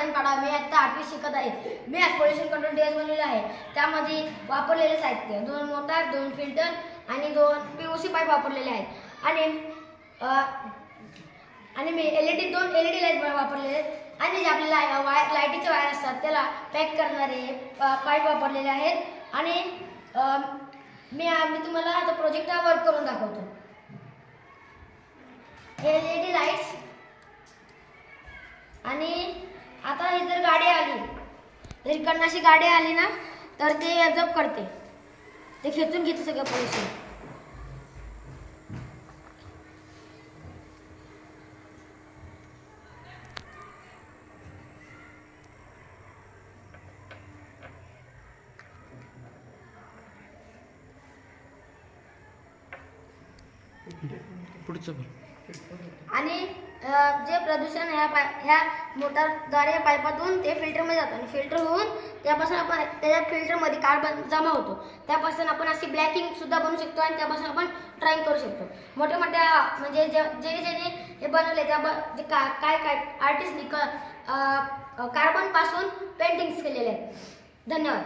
आनंद पाडा. मी आता 8वी शिकत आहे. मी आज पोल्युशन कंट्रोल डिव्हाइस बनवलेला आहे. त्यामध्ये वापरलेले साहित्य 2 मोटार, 2 फिल्टर आणि 2 PVC पाईप वापरलेले आहेत. आणि मी दोन LED लाईट वापरलेले आहेत. आणि जे आपल्याला लाईटीचे वायर असतात त्याला पॅक करणारे पाईप वापरलेले आहेत. आणि मी तुम्हाला आता प्रोजेक्टवर वर्क करून दाखवतो. LED lights. आणि आता ही जर गाडी आली, जर इकडनं अशी गाडी आली ना तर ते ॲब्झॉर्ब करते, ते खेचून घेते सगळं पोल्युशन. आणि जे प्रदूषण ह्या मोटारद्वारे पाईपातून ते फिल्टरमध्ये जातं आणि फिल्टर होऊन त्यापासून आपण त्याच्या फिल्टरमध्ये कार्बन जमा होतो. त्यापासून आपण अशी ब्लॅकिंग सुद्धा बनवू शकतो आणि त्यापासून आपण ड्रॉइंग करू शकतो. मोठ्या म्हणजे ज्याने हे बनवले त्या काय आर्टिस्टनी कार्बन पासून पेंटिंग्स केलेले आहेत. धन्यवाद.